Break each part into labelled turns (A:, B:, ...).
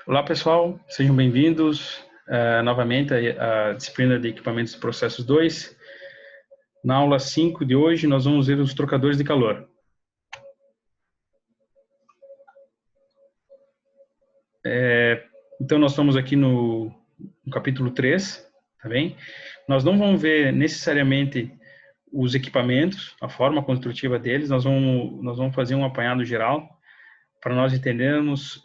A: Olá, pessoal, sejam bem-vindos novamente à disciplina de equipamentos e processos 2. Na aula 5 de hoje, nós vamos ver os trocadores de calor. Então, nós estamos aqui no capítulo 3, tá bem? Nós não vamos ver necessariamente os equipamentos, a forma construtiva deles, nós vamos fazer um apanhado geral para nós entendermos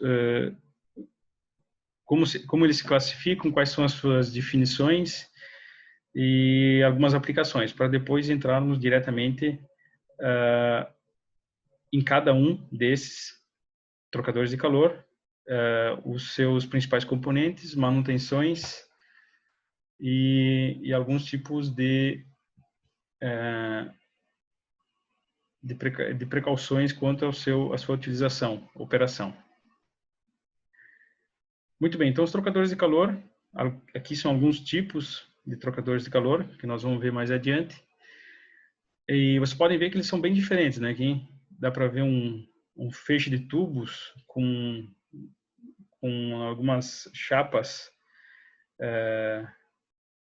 A: como eles se classificam, quais são as suas definições e algumas aplicações, para depois entrarmos diretamente em cada um desses trocadores de calor, os seus principais componentes, manutenções e alguns tipos de precauções quanto à sua utilização, operação. Muito bem, então os trocadores de calor, aqui são alguns tipos de trocadores de calor, que nós vamos ver mais adiante. E vocês podem ver que eles são bem diferentes, né? Aqui dá para ver um feixe de tubos com algumas chapas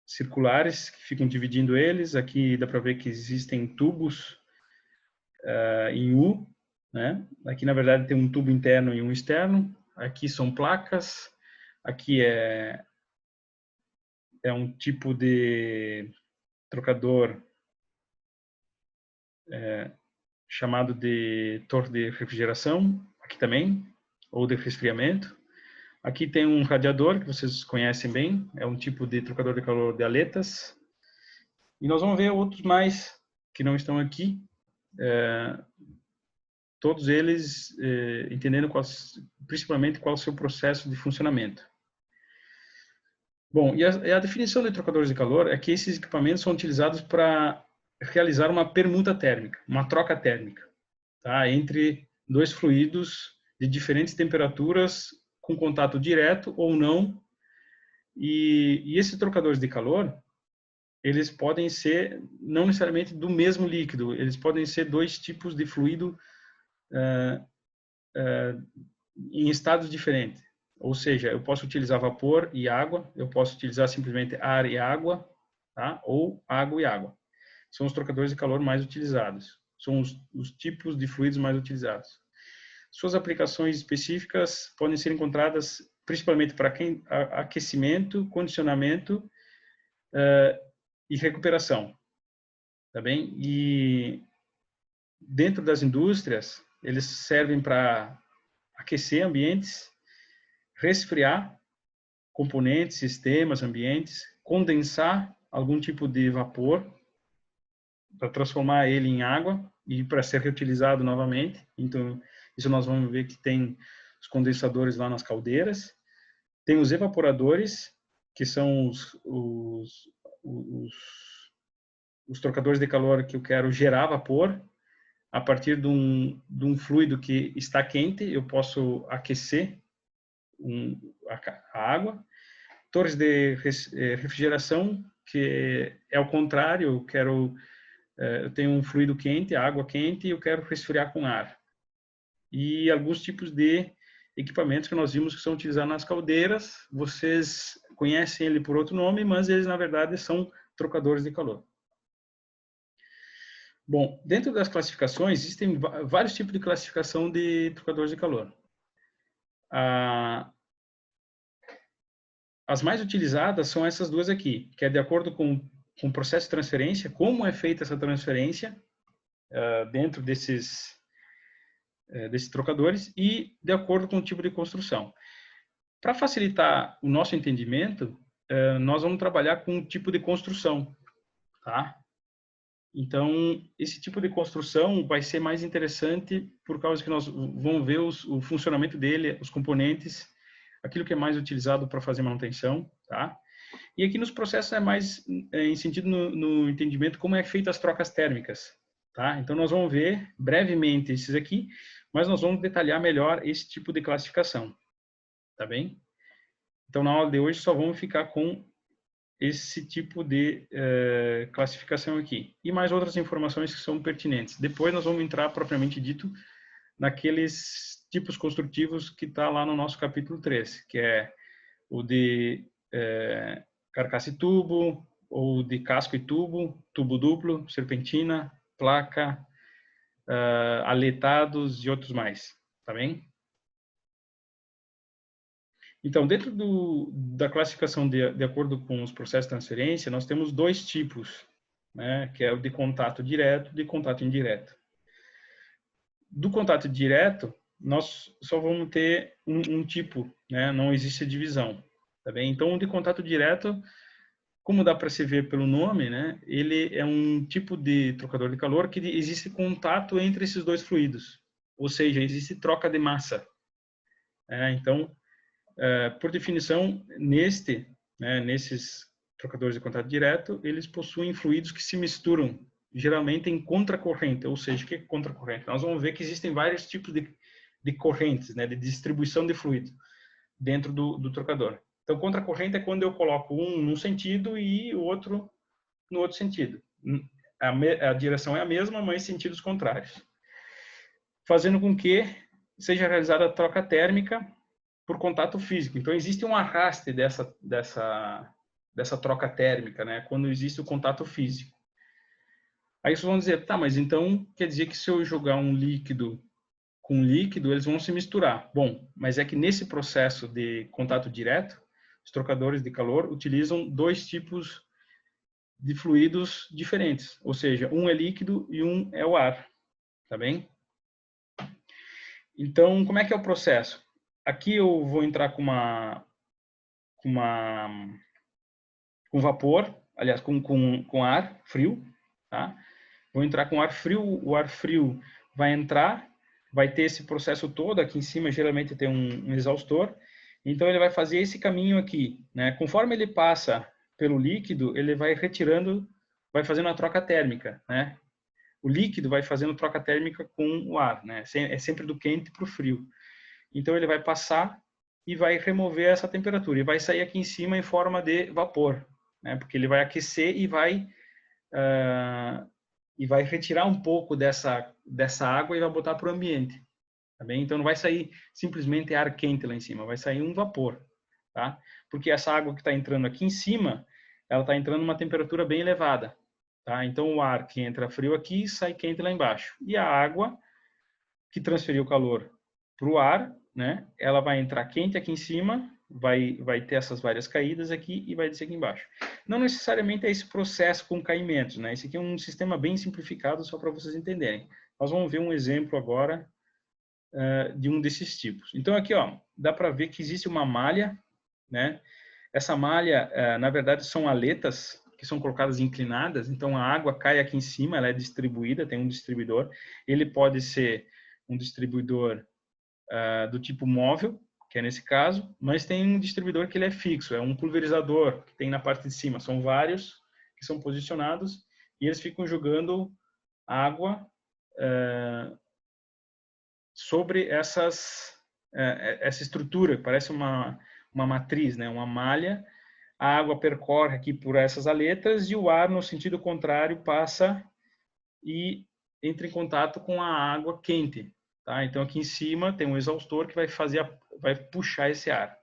A: circulares que ficam dividindo eles. Aqui dá para ver que existem tubos em U, né? Aqui, na verdade, tem um tubo interno e um externo. Aqui são placas. Aqui é um tipo de trocador chamado de torre de refrigeração, aqui também, ou de resfriamento. Aqui tem um radiador, que vocês conhecem bem, é um tipo de trocador de calor de aletas. E nós vamos ver outros mais que não estão aqui, todos eles entendendo principalmente qual é o seu processo de funcionamento. Bom, e a definição de trocadores de calor é que esses equipamentos são utilizados para realizar uma permuta térmica, uma troca térmica, tá? Entre dois fluidos de diferentes temperaturas, com contato direto ou não. E esses trocadores de calor, eles podem ser não necessariamente do mesmo líquido, eles podem ser dois tipos de fluido em estados diferentes. Ou seja, eu posso utilizar vapor e água, eu posso utilizar simplesmente ar e água, tá? Ou água e água. São os trocadores de calor mais utilizados. São os tipos de fluidos mais utilizados. Suas aplicações específicas podem ser encontradas principalmente para aquecimento, condicionamento e recuperação, tá bem? E dentro das indústrias, eles servem para aquecer ambientes, resfriar componentes, sistemas, ambientes, condensar algum tipo de vapor para transformar ele em água e para ser reutilizado novamente. Então, isso nós vamos ver que tem os condensadores lá nas caldeiras. Tem os evaporadores, que são os trocadores de calor que eu quero gerar vapor. A partir de um fluido que está quente, eu posso aquecer a água. Torres de refrigeração, que é o contrário, eu tenho um fluido quente, água quente, e eu quero resfriar com ar. E alguns tipos de equipamentos que nós vimos que são utilizados nas caldeiras, vocês conhecem ele por outro nome, mas eles, na verdade, são trocadores de calor. Bom, dentro das classificações, existem vários tipos de classificação de trocadores de calor. As mais utilizadas são essas duas aqui, que é de acordo com o processo de transferência, como é feita essa transferência dentro desses trocadores e de acordo com o tipo de construção. Para facilitar o nosso entendimento, nós vamos trabalhar com um tipo de construção, tá? Então, esse tipo de construção vai ser mais interessante por causa que nós vamos ver o funcionamento dele, os componentes, aquilo que é mais utilizado para fazer manutenção, tá? E aqui nos processos é mais em sentido no entendimento como é feita as trocas térmicas, tá? Então, nós vamos ver brevemente esses aqui, mas nós vamos detalhar melhor esse tipo de classificação, tá bem? Então, na aula de hoje, só vamos ficar com esse tipo de classificação aqui. E mais outras informações que são pertinentes. Depois nós vamos entrar, propriamente dito, naqueles tipos construtivos que está lá no nosso capítulo 3, que é o de carcaça e tubo, ou de casco e tubo, tubo duplo, serpentina, placa, aletados e outros mais, tá bem? Então, dentro da classificação de acordo com os processos de transferência, nós temos dois tipos, né, que é o de contato direto e de contato indireto. Do contato direto, nós só vamos ter um tipo, né, não existe divisão, tá bem? Então, o de contato direto, como dá para se ver pelo nome, né, ele é um tipo de trocador de calor que existe contato entre esses dois fluidos, ou seja, existe troca de massa. Então, por definição, nesses trocadores de contato direto, eles possuem fluidos que se misturam, geralmente em contracorrente. Ou seja, o que é contracorrente? Nós vamos ver que existem vários tipos de correntes, né, de distribuição de fluido dentro do trocador. Então, contracorrente é quando eu coloco um num sentido e o outro no outro sentido. A direção é a mesma, mas em sentidos contrários. Fazendo com que seja realizada a troca térmica por contato físico. Então, existe um arraste dessa troca térmica, né? Quando existe o contato físico. Aí vocês vão dizer, tá, mas então quer dizer que se eu jogar um líquido com líquido, eles vão se misturar. Bom, mas é que nesse processo de contato direto, os trocadores de calor utilizam dois tipos de fluidos diferentes. Ou seja, um é líquido e um é o ar. Tá bem? Então, como é que é o processo? Aqui eu vou entrar com vapor, aliás, com ar frio, tá? Vou entrar com ar frio, o ar frio vai entrar, vai ter esse processo todo, aqui em cima geralmente tem um exaustor, então ele vai fazer esse caminho aqui, né? Conforme ele passa pelo líquido, ele vai retirando, vai fazendo a troca térmica, né? O líquido vai fazendo troca térmica com o ar, né? É sempre do quente para o frio. Então ele vai passar e vai remover essa temperatura e vai sair aqui em cima em forma de vapor, né? Porque ele vai aquecer e vai retirar um pouco dessa água e vai botar para o ambiente, tá bem? Então não vai sair simplesmente ar quente lá em cima, vai sair um vapor, tá? Porque essa água que está entrando aqui em cima, ela está entrando numa temperatura bem elevada, tá? Então o ar que entra frio aqui sai quente lá embaixo e a água que transferiu o calor para o ar, né? Ela vai entrar quente aqui em cima, vai ter essas várias caídas aqui e vai descer aqui embaixo. Não necessariamente é esse processo com caimentos, né? Esse aqui é um sistema bem simplificado só para vocês entenderem. Nós vamos ver um exemplo agora de um desses tipos. Então aqui, ó, dá para ver que existe uma malha, né? Essa malha, na verdade, são aletas que são colocadas inclinadas. Então a água cai aqui em cima, ela é distribuída, tem um distribuidor. Ele pode ser um distribuidor do tipo móvel, que é nesse caso, mas tem um distribuidor que ele é fixo, é um pulverizador que tem na parte de cima. São vários que são posicionados e eles ficam jogando água sobre essa estrutura, parece uma matriz, né? Uma malha. A água percorre aqui por essas aletas e o ar, no sentido contrário, passa e entra em contato com a água quente. Tá? Então, aqui em cima tem um exaustor que vai puxar esse ar.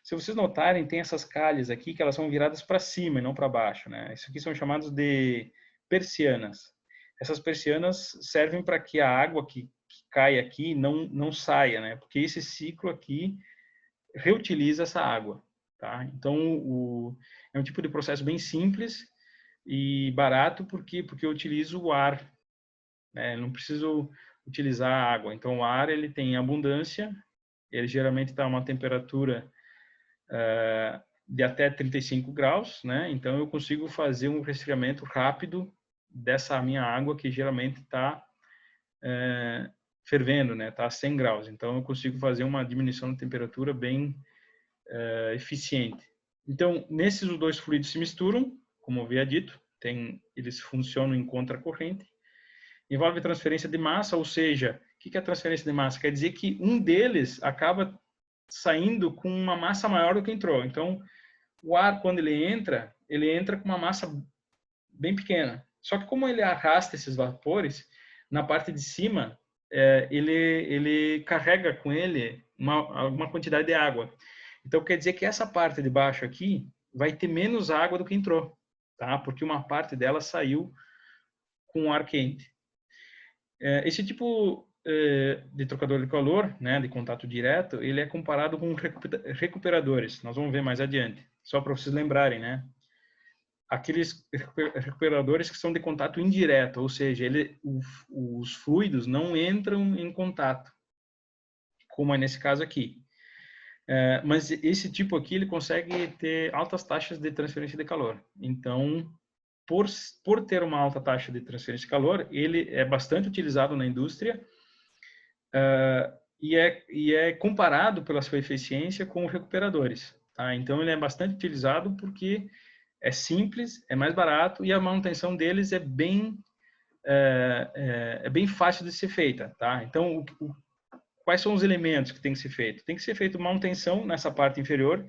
A: Se vocês notarem, tem essas calhas aqui que elas são viradas para cima e não para baixo. Né? Isso aqui são chamados de persianas. Essas persianas servem para que a água que cai aqui não saia, né? Porque esse ciclo aqui reutiliza essa água. Tá? Então, é um tipo de processo bem simples e barato, porque eu utilizo o ar. Né? Não preciso utilizar a água. Então, o ar ele tem abundância, ele geralmente está a uma temperatura de até 35 graus, né? Então, eu consigo fazer um resfriamento rápido dessa minha água, que geralmente está fervendo, né? Está a 100 graus. Então, eu consigo fazer uma diminuição de temperatura bem eficiente. Então, nesses os dois fluidos se misturam, como eu havia dito, eles funcionam em contracorrente. Envolve transferência de massa, ou seja, o que é transferência de massa? Quer dizer que um deles acaba saindo com uma massa maior do que entrou. Então, o ar, quando ele entra com uma massa bem pequena. Só que como ele arrasta esses vapores, na parte de cima, ele carrega com ele alguma quantidade de água. Então, quer dizer que essa parte de baixo aqui vai ter menos água do que entrou, tá? Porque uma parte dela saiu com ar quente. Esse tipo de trocador de calor, né, de contato direto, ele é comparado com recuperadores. Nós vamos ver mais adiante, só para vocês lembrarem, né? Aqueles recuperadores que são de contato indireto, ou seja, os fluidos não entram em contato, como é nesse caso aqui. Mas esse tipo aqui, ele consegue ter altas taxas de transferência de calor. Então, por ter uma alta taxa de transferência de calor, ele é bastante utilizado na indústria e é comparado pela sua eficiência com recuperadores. Tá? Então, ele é bastante utilizado porque é simples, é mais barato e a manutenção deles é bem fácil de ser feita. Tá? Então, quais são os elementos que tem que ser feito? Tem que ser feita manutenção nessa parte inferior,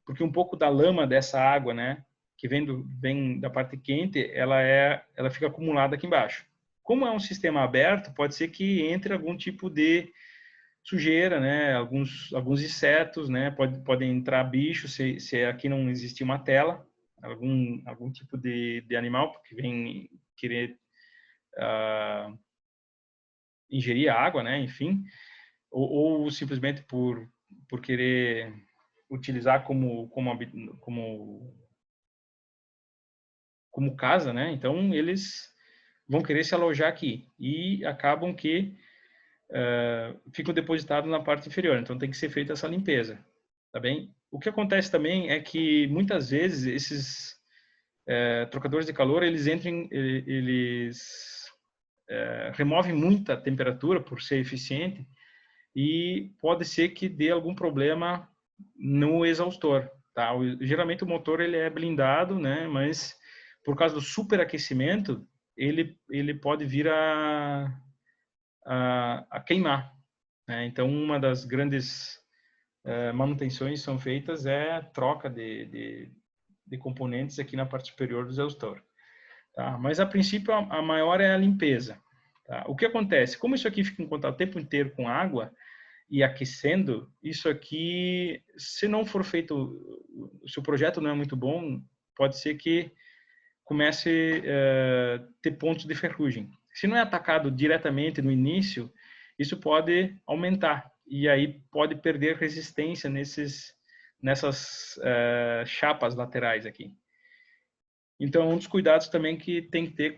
A: porque um pouco da lama dessa água, né, que vem da parte quente, ela fica acumulada aqui embaixo. Como é um sistema aberto, pode ser que entre algum tipo de sujeira, né, alguns insetos, né, podem entrar bichos, se aqui não existir uma tela, algum tipo de animal que vem querer ingerir a água, né, enfim, ou simplesmente por querer utilizar como casa, né? Então eles vão querer se alojar aqui e acabam que ficam depositados na parte inferior. Então tem que ser feita essa limpeza, tá bem? O que acontece também é que muitas vezes esses trocadores de calor eles removem muita temperatura por ser eficiente e pode ser que dê algum problema no exaustor, tá? Geralmente o motor ele é blindado, né? Mas por causa do superaquecimento, ele pode vir a queimar, né? Então, uma das grandes manutenções são feitas é a troca de componentes aqui na parte superior do exaustor, tá? Mas, a princípio, a maior é a limpeza, tá? O que acontece? Como isso aqui fica em contato o tempo inteiro com água e aquecendo, isso aqui, se não for feito, se o projeto não é muito bom, pode ser que comece a ter pontos de ferrugem. Se não é atacado diretamente no início, isso pode aumentar e aí pode perder resistência nessas chapas laterais aqui. Então, um dos cuidados também que tem que ter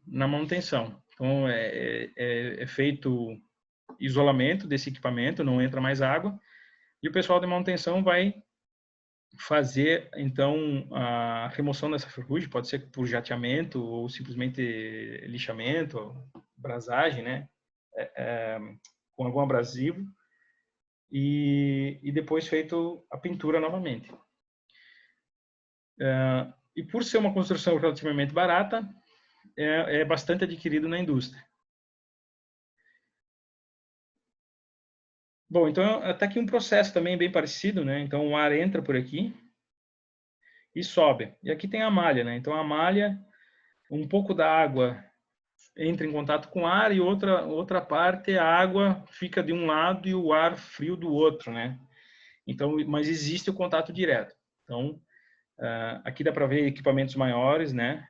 A: na manutenção. Então, é feito isolamento desse equipamento, não entra mais água, e o pessoal de manutenção vai fazer, então, a remoção dessa ferrugem, pode ser por jateamento ou simplesmente lixamento, brasagem, né, com algum abrasivo, e depois feito a pintura novamente. E por ser uma construção relativamente barata, é bastante adquirido na indústria. Bom, então está aqui um processo também bem parecido, né? Então o ar entra por aqui e sobe. E aqui tem a malha, né? Então a malha, um pouco da água entra em contato com o ar e outra parte a água fica de um lado e o ar frio do outro, né? Então, mas existe o contato direto. Então aqui dá para ver equipamentos maiores, né?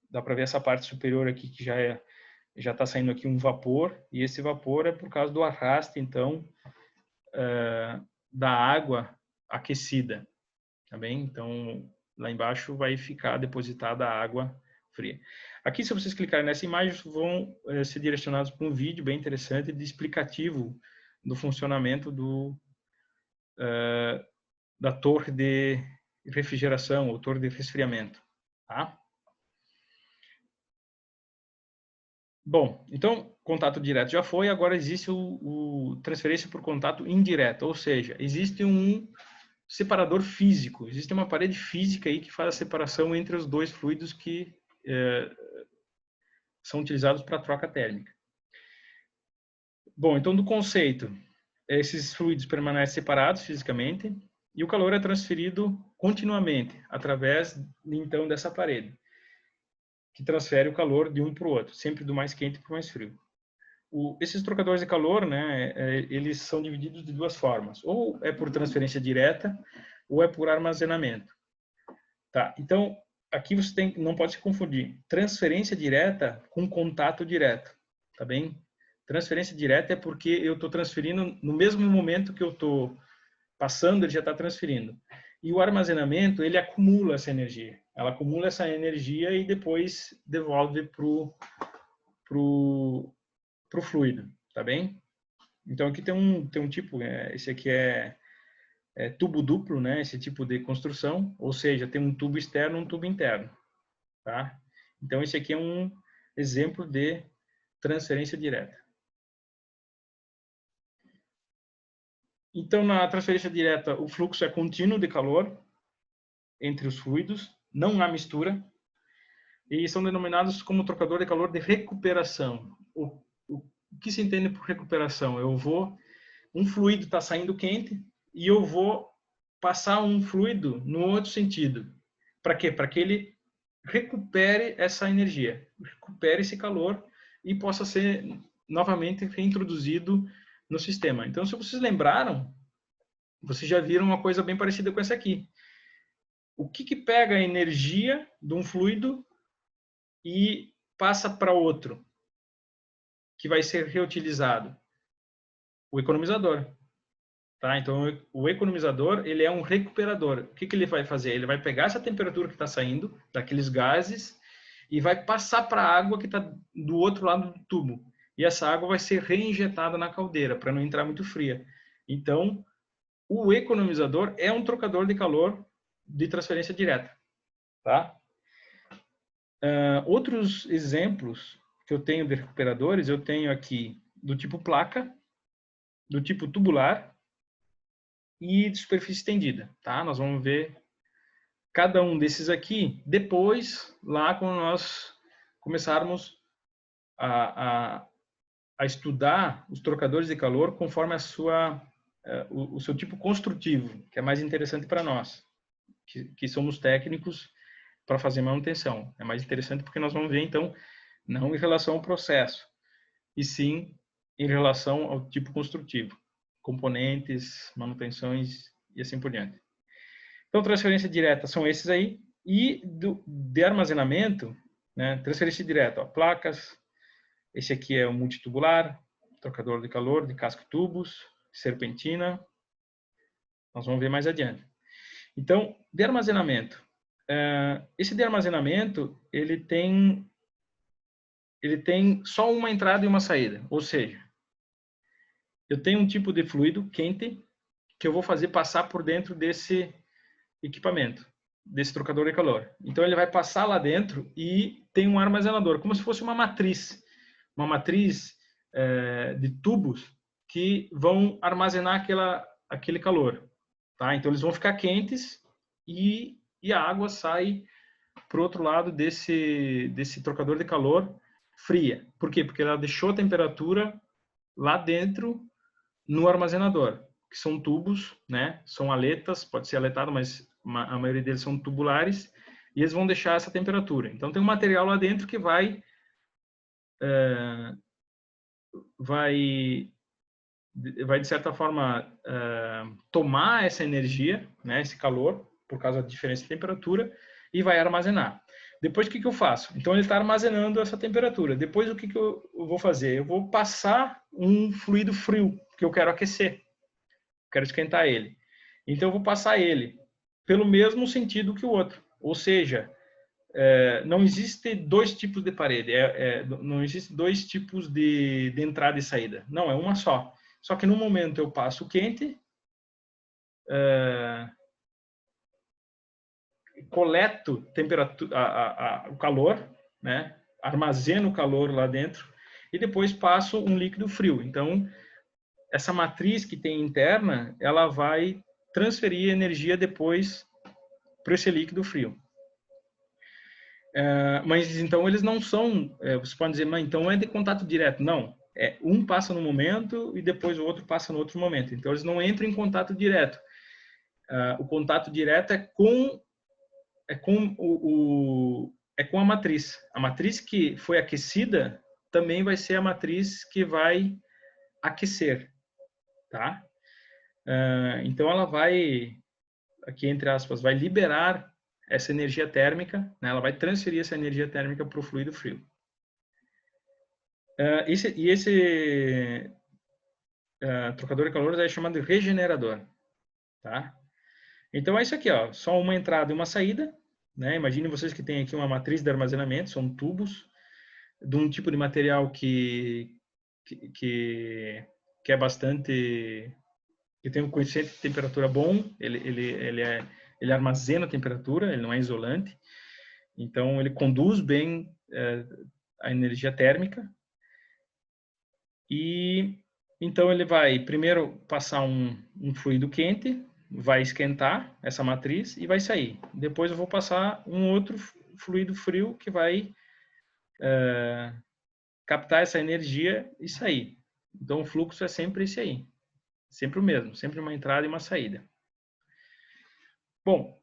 A: Dá para ver essa parte superior aqui que já está saindo aqui um vapor, e esse vapor é por causa do arraste, então, da água aquecida, tá bem? Então, lá embaixo vai ficar depositada a água fria. Aqui, se vocês clicarem nessa imagem, vão ser direcionados para um vídeo bem interessante de explicativo do funcionamento da torre de refrigeração ou torre de resfriamento, tá? Bom, então, contato direto já foi, agora existe o transferência por contato indireto, ou seja, existe um separador físico, existe uma parede física aí que faz a separação entre os dois fluidos que são utilizados para troca térmica. Bom, então do conceito, esses fluidos permanecem separados fisicamente e o calor é transferido continuamente através, então, dessa parede. que transfere o calor de um para o outro, sempre do mais quente para o mais frio. Esses trocadores de calor, né, eles são divididos de duas formas. Ou é por transferência direta, ou é por armazenamento. Tá? Então, aqui você não pode se confundir transferência direta com contato direto. Tá bem? Transferência direta é porque eu estou transferindo no mesmo momento que eu estou passando, ele já está transferindo. E o armazenamento, ele acumula essa energia. Ela acumula essa energia e depois devolve para o fluido, tá bem? Então aqui tem um tipo, esse aqui é tubo duplo, né? Esse tipo de construção, ou seja, tem um tubo externo e um tubo interno, tá? Então esse aqui é um exemplo de transferência direta. Então na transferência direta o fluxo é contínuo de calor entre os fluidos, não há mistura, e são denominados como trocador de calor de recuperação. O que se entende por recuperação? Um fluido está saindo quente e eu vou passar um fluido no outro sentido. Para quê? Para que ele recupere essa energia, recupere esse calor e possa ser novamente reintroduzido no sistema. Então, se vocês lembraram, vocês já viram uma coisa bem parecida com essa aqui. O que pega a energia de um fluido e passa para outro, que vai ser reutilizado? O economizador. Tá? Então, o economizador, ele é um recuperador. O que ele vai fazer? Ele vai pegar essa temperatura que está saindo daqueles gases e vai passar para a água que está do outro lado do tubo. E essa água vai ser reinjetada na caldeira, para não entrar muito fria. Então, o economizador é um trocador de calor de transferência direta. Tá? Outros exemplos que eu tenho de recuperadores, eu tenho aqui do tipo placa, do tipo tubular, e de superfície estendida, tá? Nós vamos ver cada um desses aqui depois, lá quando nós começarmos a estudar os trocadores de calor conforme o seu tipo construtivo, que é mais interessante para nós, que somos técnicos para fazer manutenção. É mais interessante porque nós vamos ver, então, não em relação ao processo, e sim em relação ao tipo construtivo. Componentes, manutenções e assim por diante. Então, transferência direta são esses aí. E de armazenamento, né, transferência direta, ó, placas. Esse aqui é o multitubular, trocador de calor de casco e tubos, serpentina. Nós vamos ver mais adiante. Então, de armazenamento. Esse de armazenamento, ele tem só uma entrada e uma saída. Ou seja, eu tenho um tipo de fluido quente que eu vou fazer passar por dentro desse equipamento, desse trocador de calor. Então ele vai passar lá dentro e tem um armazenador, como se fosse uma matriz de tubos que vão armazenar aquele calor. Tá? Então eles vão ficar quentes e a água sai para o outro lado desse trocador de calor fria. Por quê? Porque ela deixou a temperatura lá dentro no armazenador, que são tubos, né? São aletas, pode ser aletado, mas a maioria deles são tubulares, e eles vão deixar essa temperatura. Então tem um material lá dentro que vai de certa forma tomar essa energia, né? Esse calor, por causa da diferença de temperatura, e vai armazenar. Depois o que eu faço? Então ele está armazenando essa temperatura. Depois o que eu vou fazer? Eu vou passar um fluido frio, que eu quero aquecer. Quero esquentar ele. Então eu vou passar ele pelo mesmo sentido que o outro. Ou seja, não existe dois tipos de parede, não existe dois tipos de entrada e saída. Não, é uma só. Só que no momento eu passo quente, coleto temperatura, o calor, né? Armazeno o calor lá dentro e depois passo um líquido frio. Então, essa matriz que tem interna, ela vai transferir energia depois para esse líquido frio. Mas então eles não são, você pode dizer, mas então é de contato direto. Não, um passa no momento e depois o outro passa no outro momento. Então eles não entram em contato direto. O contato direto é com é com a matriz. A matriz que foi aquecida também vai ser a matriz que vai aquecer, tá? Então ela vai, aqui entre aspas, vai liberar essa energia térmica, né? Ela vai transferir essa energia térmica para o fluido frio. Esse trocador de calor é chamado de regenerador, tá? Então é isso aqui, ó, só uma entrada e uma saída, né? Imagine vocês que tem aqui uma matriz de armazenamento, são tubos de um tipo de material que é bastante, que tem um coeficiente de temperatura bom, ele armazena a temperatura, ele não é isolante, então ele conduz bem a energia térmica. E então ele vai primeiro passar um fluido quente, vai esquentar essa matriz e vai sair. Depois eu vou passar um outro fluido frio que vai captar essa energia e sair. Então o fluxo é sempre esse aí, sempre o mesmo, sempre uma entrada e uma saída. Bom,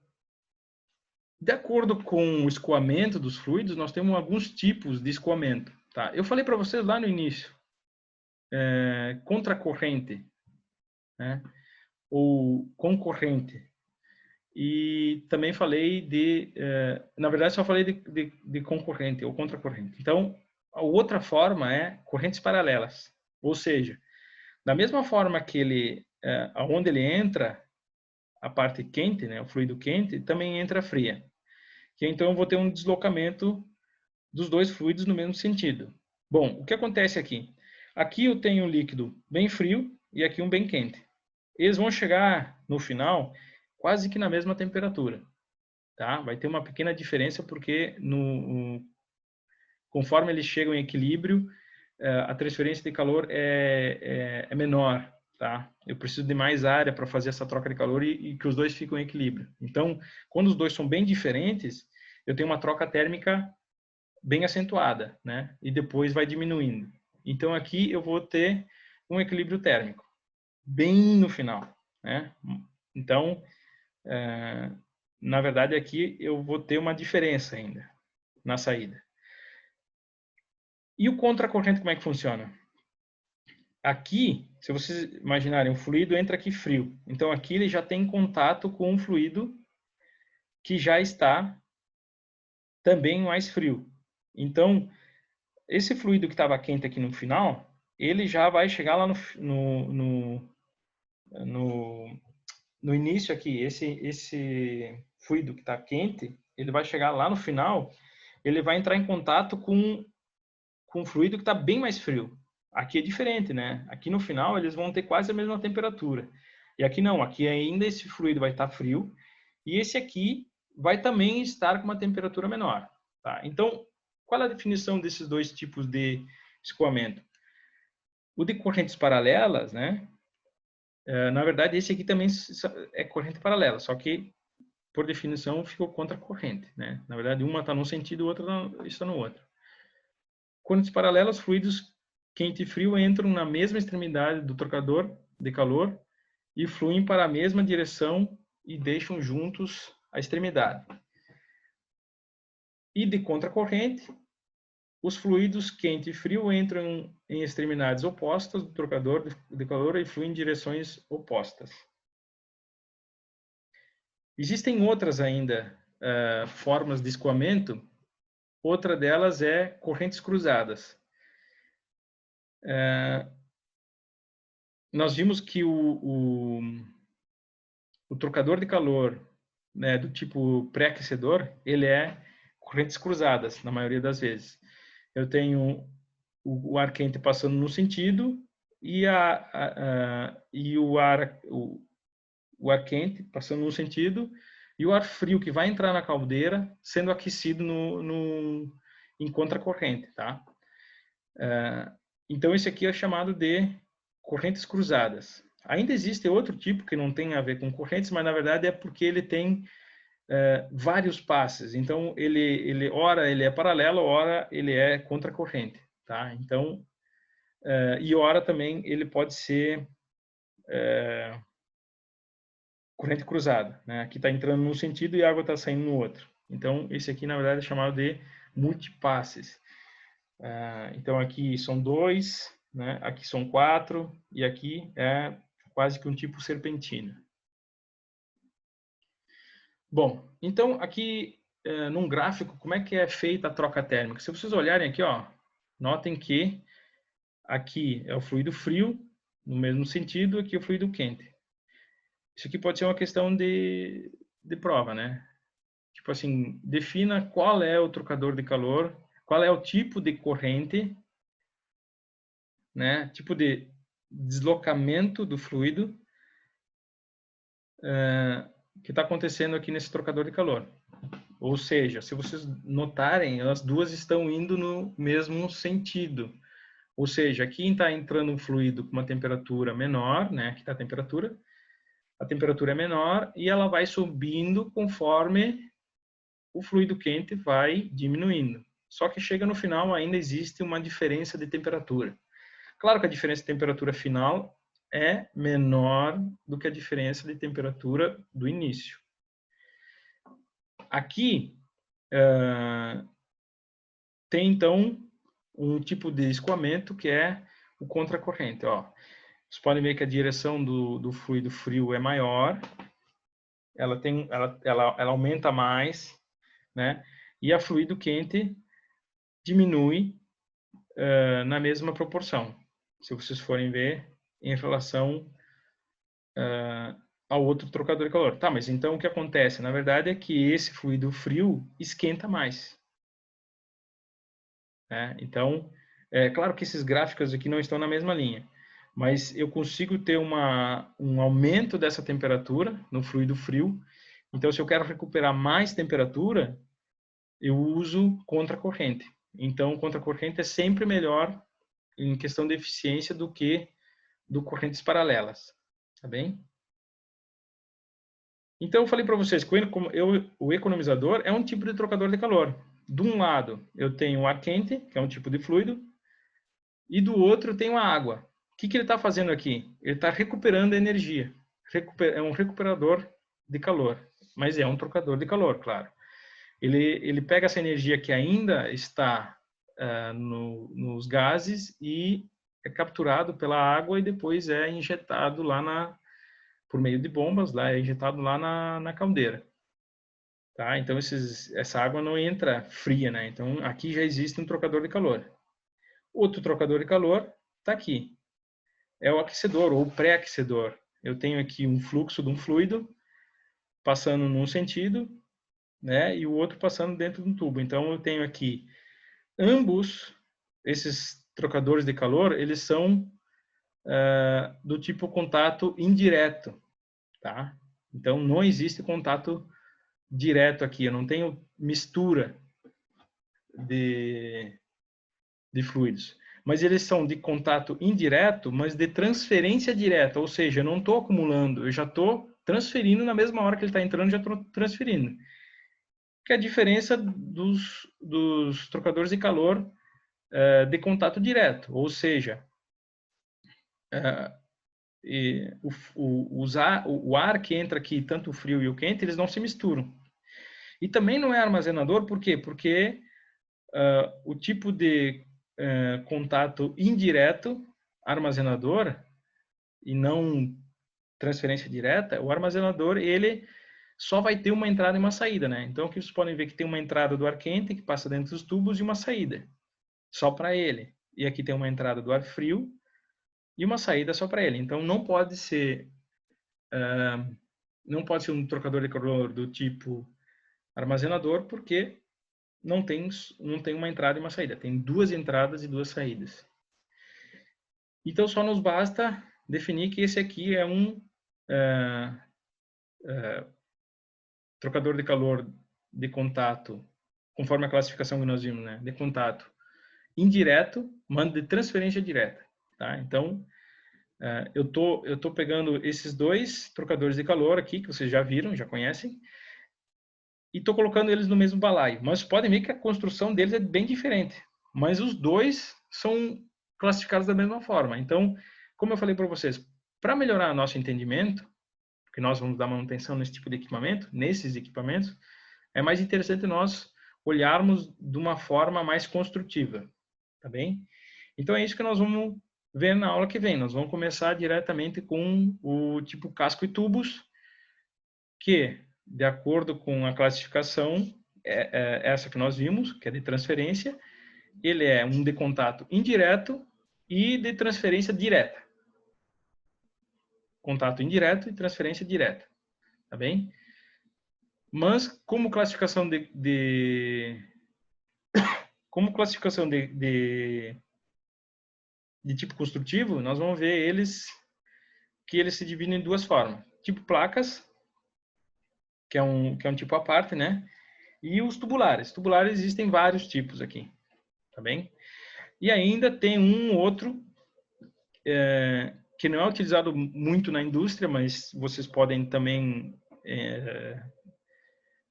A: de acordo com o escoamento dos fluidos, nós temos alguns tipos de escoamento. Tá? Eu falei para vocês lá no início, contracorrente, né? Ou concorrente. E também falei na verdade só falei de concorrente ou contracorrente. Então, a outra forma é correntes paralelas. Ou seja, da mesma forma que ele, onde ele entra, a parte quente, né, o fluido quente, também entra a fria. Que então eu vou ter um deslocamento dos dois fluidos no mesmo sentido. Bom, o que acontece aqui? Aqui eu tenho um líquido bem frio e aqui um bem quente. Eles vão chegar no final quase que na mesma temperatura, tá? Vai ter uma pequena diferença porque conforme eles chegam em equilíbrio, a transferência de calor é menor, tá? Eu preciso de mais área para fazer essa troca de calor e que os dois fiquem em equilíbrio. Então, quando os dois são bem diferentes, eu tenho uma troca térmica bem acentuada, né? E depois vai diminuindo. Então, aqui eu vou ter um equilíbrio térmico bem no final, né? Então, na verdade, aqui eu vou ter uma diferença ainda na saída. E o contracorrente, como é que funciona? Aqui, se vocês imaginarem, o fluido entra aqui frio. Então, aqui ele já tem contato com um fluido que já está também mais frio. Então, esse fluido que estava quente aqui no final, ele já vai chegar lá no início aqui. Esse fluido que está quente, ele vai chegar lá no final, ele vai entrar em contato com um fluido que está bem mais frio. Aqui é diferente, né? Aqui no final eles vão ter quase a mesma temperatura. E aqui não, aqui ainda esse fluido vai estar frio e esse aqui vai também estar com uma temperatura menor. Tá? Então, qual é a definição desses dois tipos de escoamento? O de correntes paralelas, né? Na verdade, esse aqui também é corrente paralela, só que por definição ficou contracorrente, né? Na verdade, uma está num sentido, a outra está no outro. Correntes paralelas, fluidos quente e frio entram na mesma extremidade do trocador de calor e fluem para a mesma direção e deixam juntos a extremidade. E de contracorrente, os fluidos quente e frio entram em extremidades opostas do trocador de calor e fluem em direções opostas. Existem outras ainda formas de escoamento. Outra delas é correntes cruzadas. Nós vimos que o trocador de calor, né, do tipo pré-aquecedor, ele é correntes cruzadas, na maioria das vezes. Eu tenho o ar quente passando no sentido e, o ar quente passando no sentido e o ar frio que vai entrar na caldeira sendo aquecido em contracorrente, tá? Então, esse aqui é chamado de correntes cruzadas. Ainda existe outro tipo que não tem a ver com correntes, mas na verdade é porque ele tem vários passes. Então, ora ele é paralelo, ora ele é contracorrente, tá? Então, e ora também ele pode ser corrente cruzada, né? Aqui está entrando num sentido e a água está saindo no outro. Então, esse aqui, na verdade, é chamado de multipasses. Então, aqui são 2, né? Aqui são 4, e aqui é quase que um tipo serpentina. Bom, então, aqui, num gráfico, como é que é feita a troca térmica? Se vocês olharem aqui, ó, notem que aqui é o fluido frio, no mesmo sentido, aqui é o fluido quente. Isso aqui pode ser uma questão de prova, né? Tipo assim, defina qual é o trocador de calor, qual é o tipo de corrente, né? Tipo de deslocamento do fluido que está acontecendo aqui nesse trocador de calor. Ou seja, se vocês notarem, as duas estão indo no mesmo sentido. Ou seja, aqui está entrando um fluido com uma temperatura menor, né? Aqui está a temperatura é menor e ela vai subindo conforme o fluido quente vai diminuindo. Só que chega no final, ainda existe uma diferença de temperatura. Claro que a diferença de temperatura final é menor do que a diferença de temperatura do início. Aqui tem então um tipo de escoamento que é o contracorrente. Ó. Vocês podem ver que a direção do fluido frio é maior, ela aumenta mais, né? E a fluido quente diminui na mesma proporção. Se vocês forem ver em relação ao outro trocador de calor. Tá, mas então o que acontece? Na verdade é que esse fluido frio esquenta mais. Né? Então, é claro que esses gráficos aqui não estão na mesma linha, mas eu consigo ter um aumento dessa temperatura no fluido frio. Então, se eu quero recuperar mais temperatura, eu uso contracorrente. Então, contracorrente é sempre melhor em questão de eficiência do que do correntes paralelas. Tá bem? Então, eu falei para vocês que o economizador é um tipo de trocador de calor. De um lado, eu tenho o ar quente, que é um tipo de fluido, e do outro, eu tenho a água. O que ele está fazendo aqui? Ele está recuperando a energia. É um recuperador de calor, mas é um trocador de calor, claro. Ele pega essa energia que ainda está nos gases e é capturado pela água e depois é injetado lá por meio de bombas, lá é injetado lá na caldeira. Tá? Então, essa água não entra fria, né? Então, aqui já existe um trocador de calor. Outro trocador de calor está aqui. É o aquecedor ou pré-aquecedor. Eu tenho aqui um fluxo de um fluido passando num sentido, né? E o outro passando dentro de um tubo. Então, eu tenho aqui ambos esses trocadores de calor, eles são do tipo contato indireto, tá? Então, não existe contato direto aqui. Eu não tenho mistura de fluidos. Mas eles são de contato indireto, mas de transferência direta. Ou seja, eu não estou acumulando, eu já estou transferindo na mesma hora que ele está entrando, já estou transferindo. Que é a diferença dos trocadores de calor de contato direto. Ou seja, o ar que entra aqui, tanto o frio e o quente, eles não se misturam. E também não é armazenador, por quê? Porque o tipo de contato indireto, armazenador, e não transferência direta, o armazenador, ele só vai ter uma entrada e uma saída, né? Então, aqui vocês podem ver que tem uma entrada do ar quente, que passa dentro dos tubos, e uma saída, só para ele. E aqui tem uma entrada do ar frio, e uma saída só para ele. Então, não pode ser um trocador de calor do tipo armazenador, porque não tem uma entrada e uma saída. Tem duas entradas e duas saídas. Então, só nos basta definir que esse aqui é um trocador de calor de contato, conforme a classificação que nós vimos, né? De contato indireto, mas de transferência direta. Tá? Então, eu tô pegando esses dois trocadores de calor aqui, que vocês já viram, já conhecem, e estou colocando eles no mesmo balaio. Mas podem ver que a construção deles é bem diferente. Mas os dois são classificados da mesma forma. Então, como eu falei para vocês, para melhorar nosso entendimento, porque nós vamos dar manutenção nesse tipo de equipamento, nesses equipamentos, é mais interessante nós olharmos de uma forma mais construtiva, tá bem? Então é isso que nós vamos ver na aula que vem. Nós vamos começar diretamente com o tipo casco e tubos, que, de acordo com a classificação, essa que nós vimos, que é de transferência, ele é um de contato indireto e de transferência direta. Contato indireto e transferência direta, tá bem? Mas, como classificação de tipo construtivo, nós vamos ver que eles se dividem em duas formas. Tipo placas, que é um tipo à parte, né? E os tubulares. Tubulares existem vários tipos aqui, tá bem? E ainda tem um outro que não é utilizado muito na indústria, mas vocês podem também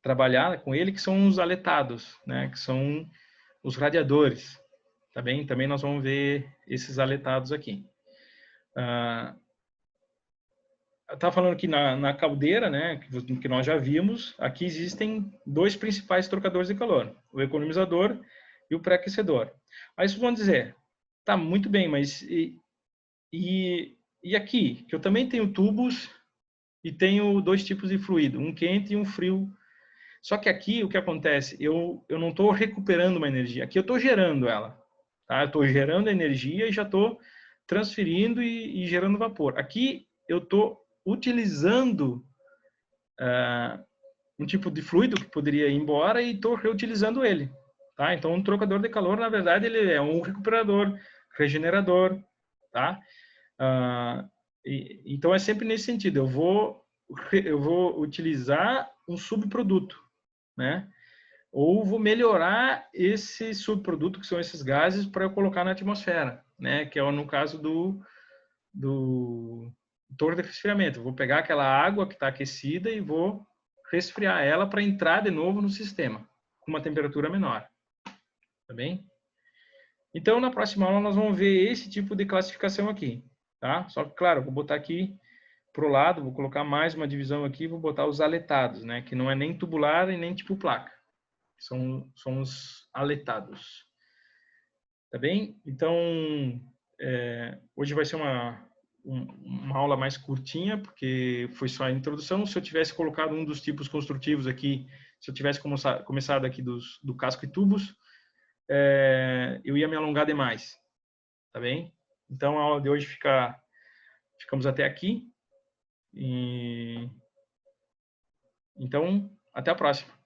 A: trabalhar com ele, que são os aletados, né? Que são os radiadores, tá bem? Também nós vamos ver esses aletados aqui. Estava falando aqui na caldeira, né, que nós já vimos, aqui existem dois principais trocadores de calor, o economizador e o pré-aquecedor. Aí vocês vão dizer, tá, muito bem, mas e aqui, que eu também tenho tubos e tenho dois tipos de fluido, um quente e um frio. Só que aqui, o que acontece? Eu não estou recuperando uma energia, aqui eu estou gerando ela. Tá? Eu estou gerando energia e já estou transferindo e gerando vapor. Aqui eu estou utilizando um tipo de fluido que poderia ir embora e estou reutilizando ele. Tá? Então, um trocador de calor, na verdade, ele é um recuperador, regenerador. Tá? Então, é sempre nesse sentido. Eu vou utilizar um subproduto, né? Ou vou melhorar esse subproduto, que são esses gases, para eu colocar na atmosfera, né? Que é no caso do torre de resfriamento. Eu vou pegar aquela água que está aquecida e vou resfriar ela para entrar de novo no sistema, com uma temperatura menor. Tá bem? Então, na próxima aula, nós vamos ver esse tipo de classificação aqui. Tá? Só que, claro, vou botar aqui para o lado, vou colocar mais uma divisão aqui, vou botar os aletados, né? Que não é nem tubular e nem tipo placa. São os aletados. Tá bem? Então, hoje vai ser uma aula mais curtinha, porque foi só a introdução. Se eu tivesse colocado um dos tipos construtivos aqui, se eu tivesse começado aqui do casco e tubos, eu ia me alongar demais. Tá bem? Então, a aula de hoje ficamos até aqui. Então, até a próxima.